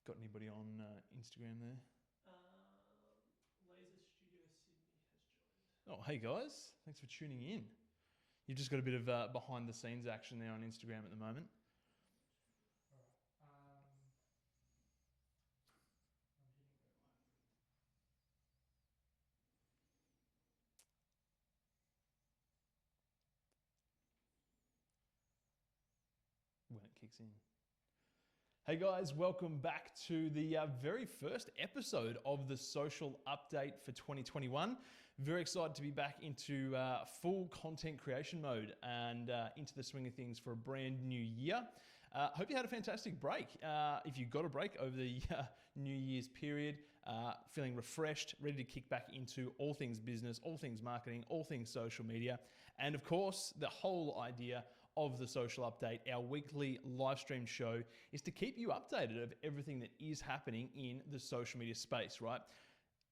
Got anybody on Instagram there? Laser Studio Sydney has joined. Oh, hey guys. Thanks for tuning in. You've just got a bit of behind the scenes action there on Instagram at the moment. Alright. I'm hitting go live. When it kicks in. Hey guys, welcome back to the very first episode of the social update for 2021. Very excited to be back into full content creation mode and into the swing of things for a brand new year. Hope you had a fantastic break. If you got a break over the New Year's period, feeling refreshed, ready to kick back into all things business, all things marketing, all things social media, and of course, the whole idea of the social update, our weekly live stream show, is to keep you updated of everything that is happening in the social media space, right?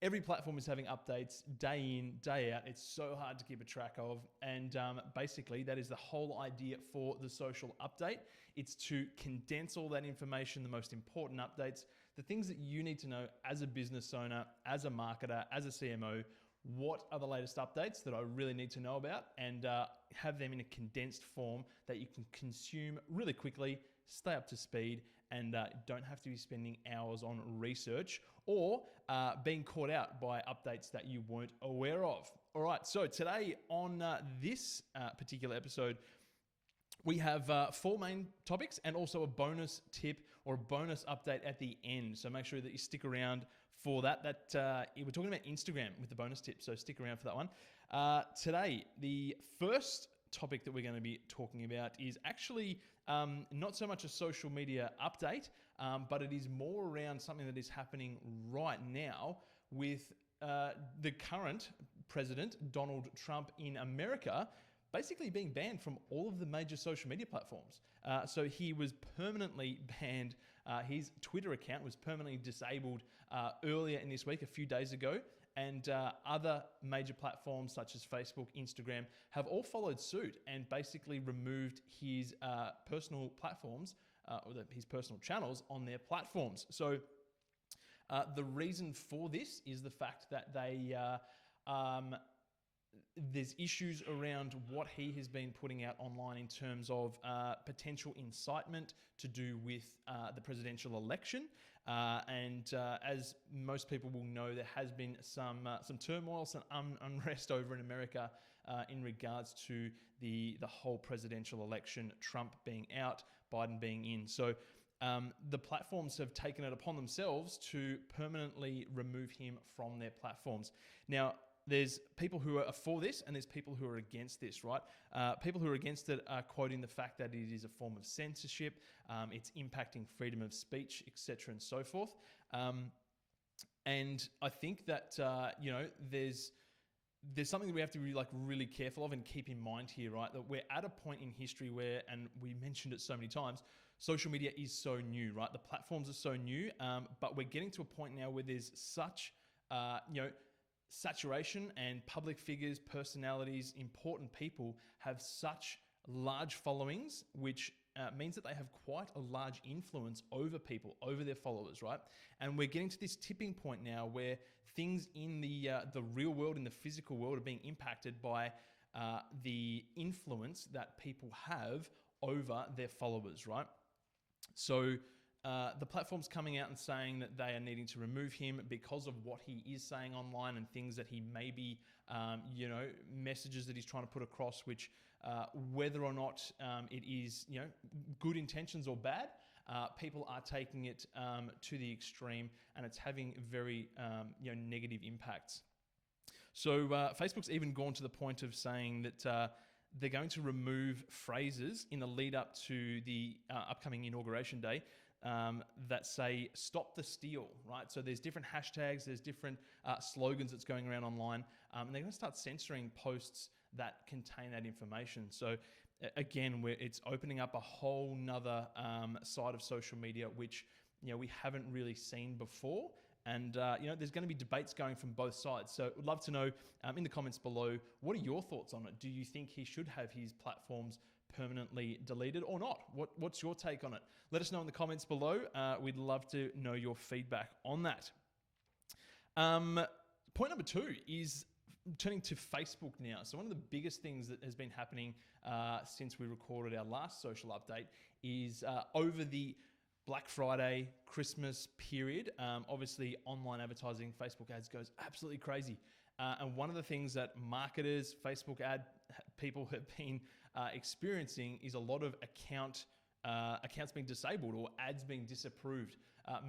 Every platform is having updates day in, day out. It's so hard to keep a track of. And basically, that is the whole idea for the social update. It's to condense all that information, the most important updates, the things that you need to know as a business owner, as a marketer, as a CMO. What are the latest updates that I really need to know about, and have them in a condensed form that you can consume really quickly, stay up to speed, and don't have to be spending hours on research or being caught out by updates that you weren't aware of. All right, so today on this particular episode, we have four main topics and also a bonus tip or a bonus update at the end. So make sure that you stick around for that. We're talking about Instagram with the bonus tip, so stick around for that one. Today, the first topic that we're going to be talking about is actually not so much a social media update, but it is more around something that is happening right now with the current president, Donald Trump in America, basically being banned from all of the major social media platforms. So he was permanently banned. His Twitter account was permanently disabled earlier in this week, a few days ago. And other major platforms such as Facebook, Instagram have all followed suit and basically removed his personal platforms, his personal channels on their platforms. So the reason for this is the fact that there's issues around what he has been putting out online in terms of potential incitement to do with the presidential election. And as most people will know, there has been some turmoil, some unrest over in America in regards to the whole presidential election, Trump being out, Biden being in. So the platforms have taken it upon themselves to permanently remove him from their platforms. Now, there's people who are for this and there's people who are against this, right? People who are against it are quoting the fact that it is a form of censorship, it's impacting freedom of speech, etc., and so forth. And I think that there's something that we have to be really careful of and keep in mind here, right? That we're at a point in history where, and we mentioned it so many times, social media is so new, right? The platforms are so new, but we're getting to a point now where there's such, saturation, and public figures, personalities, important people have such large followings, which means that they have quite a large influence over people, over their followers, right? And we're getting to this tipping point now where things in the real world, in the physical world, are being impacted by the influence that people have over their followers, right? So the platform's coming out and saying that they are needing to remove him because of what he is saying online and things that he may be, messages that he's trying to put across, which whether or not it is, good intentions or bad, people are taking it to the extreme, and it's having very, negative impacts. So Facebook's even gone to the point of saying that they're going to remove phrases in the lead up to the upcoming inauguration day that say "stop the steal," right? So there's different hashtags, there's different slogans that's going around online, and they're going to start censoring posts that contain that information. So again, it's opening up a whole nother side of social media, which we haven't really seen before. And there's going to be debates going from both sides. So I'd love to know in the comments below, what are your thoughts on it? Do you think he should have his platforms permanently deleted or not. What's your take on it? Let us know in the comments below. We'd love to know your feedback on that. Point number 2 is turning to Facebook now. So one of the biggest things that has been happening since we recorded our last social update is over the Black Friday, Christmas period, obviously online advertising, Facebook ads goes absolutely crazy. And one of the things that marketers, Facebook ad people have been experiencing is a lot of accounts being disabled or ads being disapproved,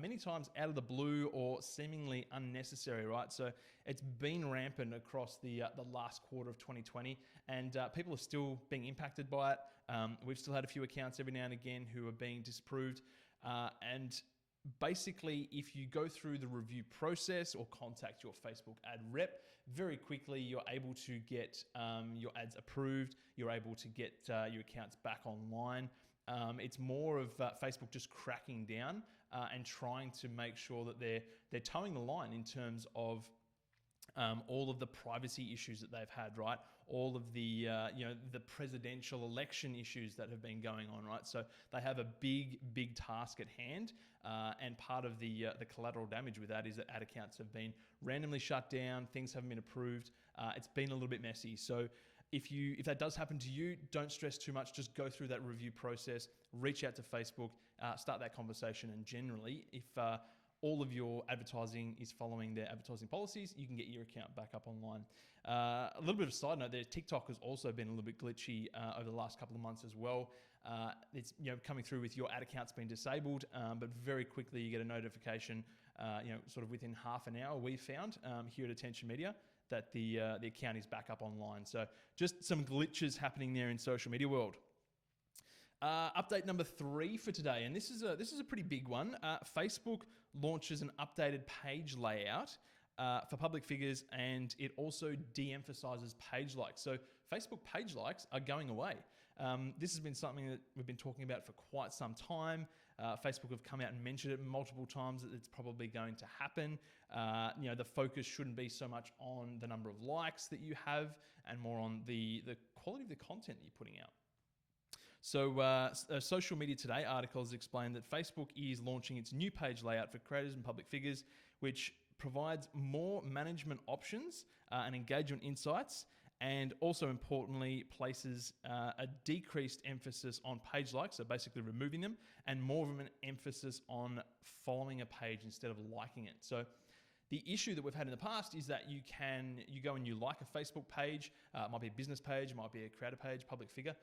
many times out of the blue or seemingly unnecessary, right? So it's been rampant across the last quarter of 2020, and people are still being impacted by it. We've still had a few accounts every now and again who are being disapproved, and basically, if you go through the review process or contact your Facebook ad rep, very quickly you're able to get your ads approved. You're able to get your accounts back online. It's more of Facebook just cracking down and trying to make sure that they're towing the line in terms of all of the privacy issues that they've had, right? All of the the presidential election issues that have been going on, right? So they have a big task at hand, and part of the collateral damage with that is that ad accounts have been randomly shut down. Things haven't been approved. It's been a little bit messy. So if that does happen to you, don't stress too much. Just go through that review process, reach out to Facebook, start that conversation, and generally, if all of your advertising is following their advertising policies, you can get your account back up online. A little bit of a side note there, TikTok has also been a little bit glitchy over the last couple of months as well. It's coming through with your ad accounts being disabled, but very quickly you get a notification, sort of within half an hour, we found here at Attention Media, that the account is back up online. So just some glitches happening there in social media world. Update number 3 for today, and this is a pretty big one. Facebook launches an updated page layout for public figures, and it also de-emphasizes page likes. So Facebook page likes are going away. This has been something that we've been talking about for quite some time. Facebook have come out and mentioned it multiple times that it's probably going to happen. The focus shouldn't be so much on the number of likes that you have and more on the quality of the content that you're putting out. So a Social Media Today article has explained that Facebook is launching its new page layout for creators and public figures, which provides more management options and engagement insights, and also importantly places a decreased emphasis on page likes, so basically removing them, and more of an emphasis on following a page instead of liking it. So the issue that we've had in the past is that you go and you like a Facebook page, it might be a business page, it might be a creator page, public figure,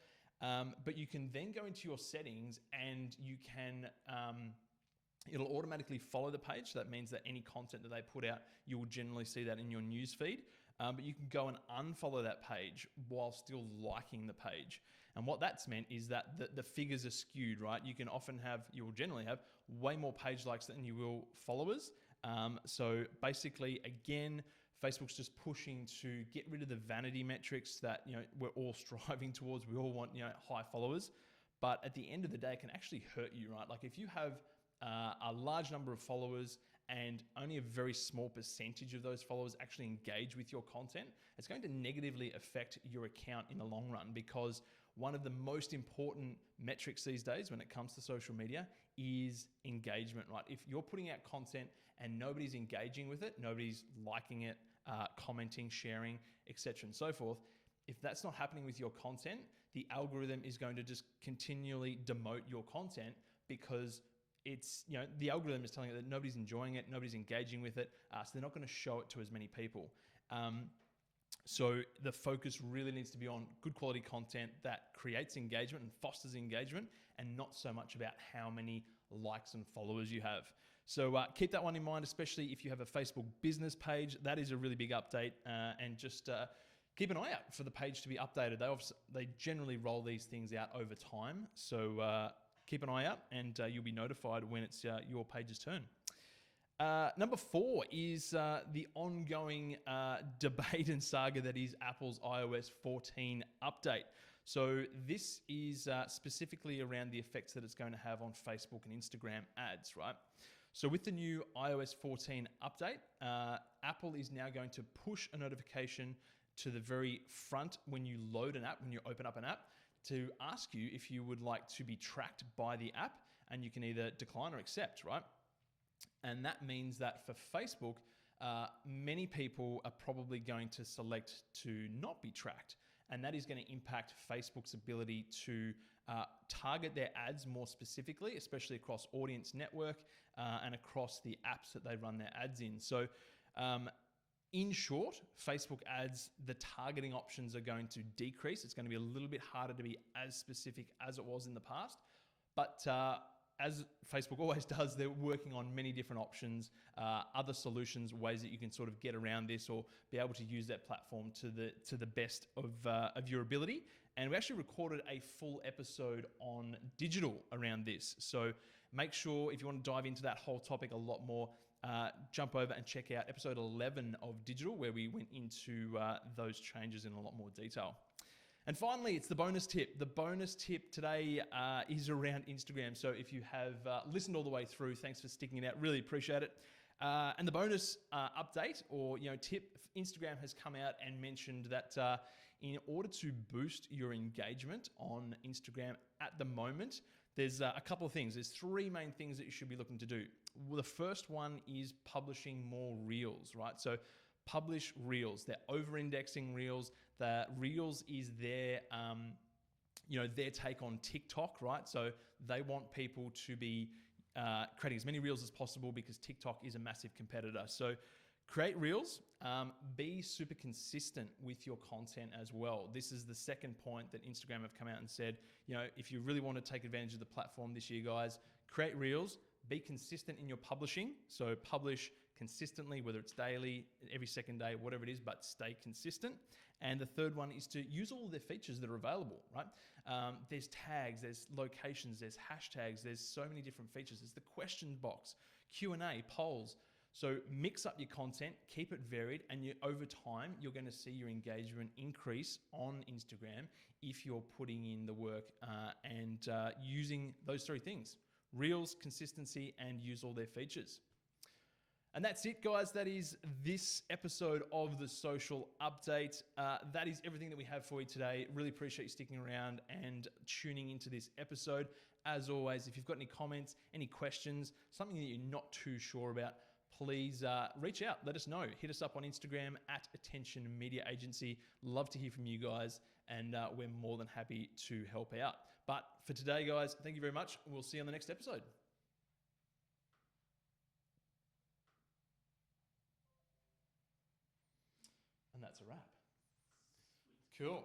but you can then go into your settings and you can, it'll automatically follow the page. So that means that any content that they put out, you will generally see that in your news feed. But you can go and unfollow that page while still liking the page. And what that's meant is that the figures are skewed, right? You will generally have way more page likes than you will followers. So basically, again, Facebook's just pushing to get rid of the vanity metrics that we're all striving towards. We all want high followers, but at the end of the day, it can actually hurt you, right? Like if you have a large number of followers and only a very small percentage of those followers actually engage with your content, it's going to negatively affect your account in the long run, because one of the most important metrics these days when it comes to social media is engagement, right? If you're putting out content and nobody's engaging with it, nobody's liking it, commenting, sharing, etc. and so forth, if that's not happening with your content, the algorithm is going to just continually demote your content, because it's, the algorithm is telling it that nobody's enjoying it, nobody's engaging with it, so they're not going to show it to as many people. So the focus really needs to be on good quality content that creates engagement and fosters engagement, and not so much about how many likes and followers you have. So keep that one in mind, especially if you have a Facebook business page. That is a really big update, and just keep an eye out for the page to be updated. They generally roll these things out over time, so keep an eye out, and you'll be notified when it's your page's turn. Number 4 is the ongoing debate and saga that is Apple's iOS 14 update. So this is specifically around the effects that it's going to have on Facebook and Instagram ads, right? So with the new iOS 14 update, Apple is now going to push a notification to the very front when you load an app, when you open up an app, to ask you if you would like to be tracked by the app, and you can either decline or accept, right? And that means that for Facebook, many people are probably going to select to not be tracked. And that is going to impact Facebook's ability to target their ads more specifically, especially across audience network and across the apps that they run their ads in. So in short, Facebook ads, the targeting options are going to decrease. It's going to be a little bit harder to be as specific as it was in the past. But as Facebook always does, they're working on many different options, other solutions, ways that you can sort of get around this or be able to use that platform to the best of your ability. And we actually recorded a full episode on digital around this. So make sure if you want to dive into that whole topic a lot more, jump over and check out episode 11 of digital, where we went into those changes in a lot more detail. And finally, it's the bonus tip. The bonus tip today is around Instagram. So if you have listened all the way through, thanks for sticking it out. Really appreciate it. And the bonus update or tip, Instagram has come out and mentioned that in order to boost your engagement on Instagram at the moment, there's a couple of things. There's three main things that you should be looking to do. Well, the first one is publishing more reels, right? So publish reels. They're over-indexing reels. The reels is their take on TikTok, right? So they want people to be creating as many reels as possible because TikTok is a massive competitor. So create reels. Be super consistent with your content as well. This is the second point that Instagram have come out and said, if you really want to take advantage of the platform this year, guys, create reels. Be consistent in your publishing. So publish consistently, whether it's daily, every second day, whatever it is, but stay consistent. And the third one is to use all of their features that are available, right? There's tags, there's locations, there's hashtags, there's so many different features. There's the question box, Q&A, polls. So mix up your content, keep it varied, and over time, you're going to see your engagement increase on Instagram if you're putting in the work and using those three things: Reels, consistency, and use all their features. And that's it, guys. That is this episode of the Social Update. That is everything that we have for you today. Really appreciate you sticking around and tuning into this episode. As always, if you've got any comments, any questions, something that you're not too sure about, please reach out. Let us know. Hit us up on Instagram at Attention Media Agency. Love to hear from you guys, and we're more than happy to help out. But for today, guys, thank you very much. We'll see you on the next episode. And that's a wrap. Cool.